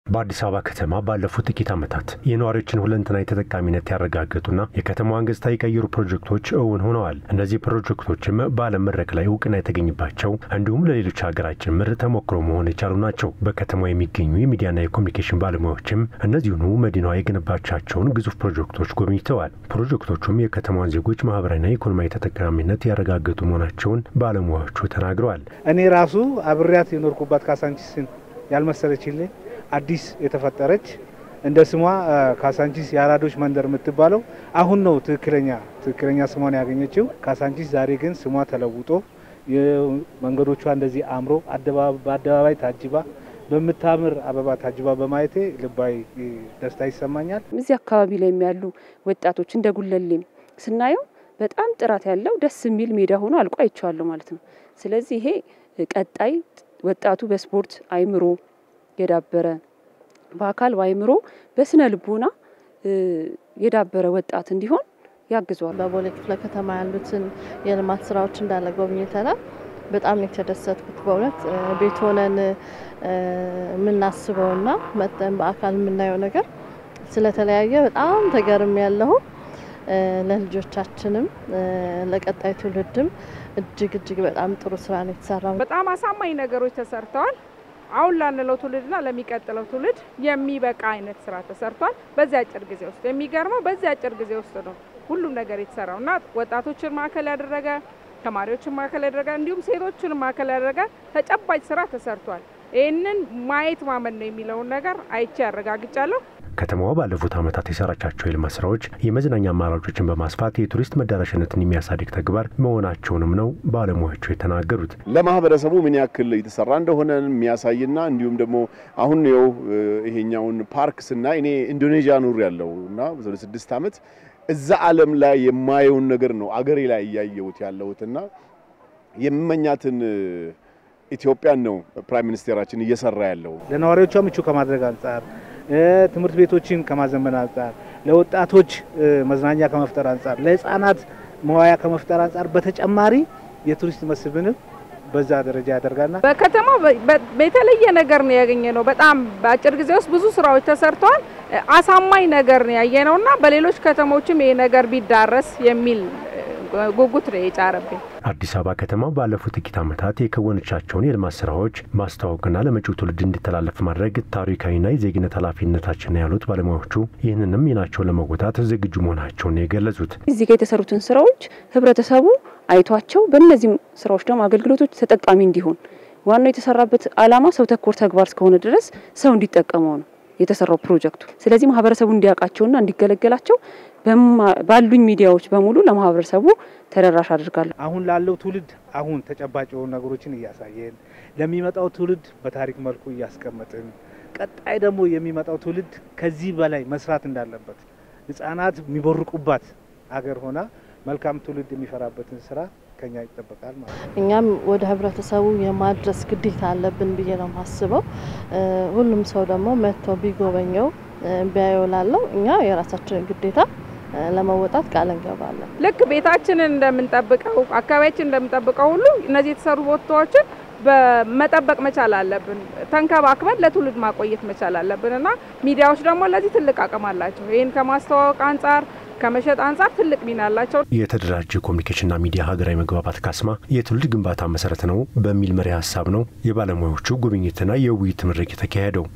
በአዲስ አበባ ከተማ ባለፉት ጥቂት ዓመታት የነዋሪዎችን ሁለንተናዊ ተጠቃሚነት ያረጋገጡና የከተማዋን ገጽታ የቀየሩ ፕሮጀክቶች እውን ሆነዋል። እነዚህ ፕሮጀክቶችም በዓለም መድረክ ላይ እውቅና የተገኘባቸው እንዲሁም ለሌሎች ሀገራት ጭምር ተሞክሮ መሆን የቻሉ ናቸው። በከተማው የሚገኙ የሚዲያና የኮሙኒኬሽን ባለሙያዎችም እነዚህኑ መዲናዋ የገነባቻቸውን ግዙፍ ፕሮጀክቶች ጎብኝተዋል። ፕሮጀክቶቹም የከተማዋን ዜጎች ማህበራዊና ኢኮኖሚያዊ ተጠቃሚነት ያረጋገጡ መሆናቸውን ባለሙያዎቹ ተናግረዋል። እኔ ራሱ አብሬያት የኖርኩባት ካሳንቺስን ያልመሰለችልኝ አዲስ የተፈጠረች እንደ ስሟ ካሳንቺስ ያራዶች መንደር የምትባለው አሁን ነው ትክክለኛ ስሟን ያገኘችው። ካሳንቺስ ዛሬ ግን ስሟ ተለውጦ መንገዶቿ እንደዚህ አምሮ በአደባባይ ታጅባ በመታምር አበባ ታጅባ በማየቴ ልባይ ደስታ ይሰማኛል። እዚህ አካባቢ ላይ ያሉ ወጣቶች እንደ ጉለሌም ስናየው በጣም ጥራት ያለው ደስ የሚል ሜዳ ሆኖ አልቆ አይቻለሁ ማለት ነው። ስለዚህ ይሄ ቀጣይ ወጣቱ በስፖርት አይምሮ የዳበረ በአካል ባይምሮ በስነ ልቦና የዳበረ ወጣት እንዲሆን ያግዟል። በቦሌ ክፍለ ከተማ ያሉትን የልማት ስራዎች እንዳለ ጎብኝተናል። በጣም የተደሰትኩት በእውነት ቤት ሆነን ምናስበውና መጥተን በአካል የምናየው ነገር ስለተለያየ በጣም ተገርም ያለው ለልጆቻችንም ለቀጣይ ትውልድም እጅግ በጣም ጥሩ ስራ ነው የተሰራው። በጣም አሳማኝ ነገሮች ተሰርተዋል። አሁን ላንለው ትውልድና ለሚቀጥለው ትውልድ የሚበቃ አይነት ስራ ተሰርቷል። በዚህ አጭር ጊዜ ውስጥ የሚገርመው በዚህ አጭር ጊዜ ውስጥ ነው ሁሉም ነገር የተሰራውና ወጣቶችን ማዕከል ያደረገ ተማሪዎችን ማዕከል ያደረገ እንዲሁም ሴቶችን ማዕከል ያደረገ ተጨባጭ ስራ ተሰርቷል። ይሄንን ማየት ማመን ነው የሚለው ነገር አይቼ ያረጋግጫለሁ። ከተማዋ ባለፉት ዓመታት የሰራቻቸው የልማት ስራዎች የመዝናኛ አማራጮችን በማስፋት የቱሪስት መዳረሻነትን የሚያሳድግ ተግባር መሆናቸውንም ነው ባለሙያዎቹ የተናገሩት። ለማህበረሰቡ ምን ያክል የተሰራ እንደሆነ የሚያሳይና እንዲሁም ደግሞ አሁን ነው ይሄኛውን ፓርክ ስናይ እኔ ኢንዶኔዥያ ኑር ያለውና በ6 ዓመት እዛ ዓለም ላይ የማየውን ነገር ነው አገሬ ላይ ያያየሁት ያለውትና የምመኛትን ኢትዮጵያን ነው ፕራይም ሚኒስተራችን እየሰራ ያለው። ለነዋሪዎቿ ምቹ ከማድረግ አንፃር ትምህርት ቤቶችን ከማዘመን አንፃር ለወጣቶች መዝናኛ ከመፍጠር አንፃር ለህፃናት መዋያ ከመፍጠር አንፃር በተጨማሪ የቱሪስት መስህብን በዛ ደረጃ ያደርጋልና በከተማው በተለየ ነገር ነው ያገኘነው። በጣም በአጭር ጊዜ ውስጥ ብዙ ስራዎች ተሰርተዋል። አሳማኝ ነገር ነው ያየነውና በሌሎች ከተሞችም ይሄ ነገር ቢዳረስ የሚል ጉጉት ነው የጫረብኝ። አዲስ አበባ ከተማ ባለፉት ጥቂት ዓመታት የከወነቻቸውን የልማት ስራዎች ማስተዋወቅና ለመጪው ትውልድ እንዲተላለፍ ማድረግ ታሪካዊና የዜግነት ኃላፊነታችን ያሉት ባለሙያዎቹ ይህንንም ሚናቸውን ለመወጣት ዝግጁ መሆናቸውን የገለጹት እዚህ ጋር የተሰሩትን ስራዎች ህብረተሰቡ አይቷቸው በእነዚህ ስራዎች ደግሞ አገልግሎቶች ተጠቃሚ እንዲሆን ዋናው የተሰራበት ዓላማ ሰው ተኮር ተግባር እስከሆነ ድረስ ሰው እንዲጠቀመው ነው የተሰራው ፕሮጀክቱ። ስለዚህ ማህበረሰቡ እንዲያውቃቸውና እንዲገለገላቸው ባሉኝ ሚዲያዎች በሙሉ ለማህበረሰቡ ተደራሽ አድርጋለሁ። አሁን ላለው ትውልድ አሁን ተጨባጭ ነገሮችን እያሳየን ለሚመጣው ትውልድ በታሪክ መልኩ እያስቀመጥን ቀጣይ ደግሞ የሚመጣው ትውልድ ከዚህ በላይ መስራት እንዳለበት ህፃናት የሚቦርቁባት ሀገር ሆና መልካም ትውልድ የሚፈራበትን ስራ ከኛ ይተበቃል ማለት ነው። እኛም ወደ ህብረተሰቡ የማድረስ ግዴታ አለብን ብዬ ነው ማስበው። ሁሉም ሰው ደግሞ መጥቶ ቢጎበኘው ቢያዩላለው እኛ የራሳችንን ግዴታ ለመወጣት ቃል እንገባለን። ልክ ቤታችንን እንደምንጠብቀው አካባቢያችንን እንደምንጠብቀው ሁሉ እነዚህ የተሰሩ ቦታዎችን በመጠበቅ መቻል አለብን። ተንከባክበን ለትውልድ ማቆየት መቻል አለብንና ሚዲያዎች ደግሞ ለዚህ ትልቅ አቅም አላቸው። ይሄን ከማስተዋወቅ አንፃር ከመሸጥ አንፃር ትልቅ ሚና አላቸው። የተደራጀ ኮሙኒኬሽንና ሚዲያ ሀገራዊ መግባባት ካስማ የትውልድ ግንባታ መሰረት ነው በሚል መሪ ሐሳብ ነው የባለሙያዎቹ ጉብኝትና የውይይት መድረክ የተካሄደው።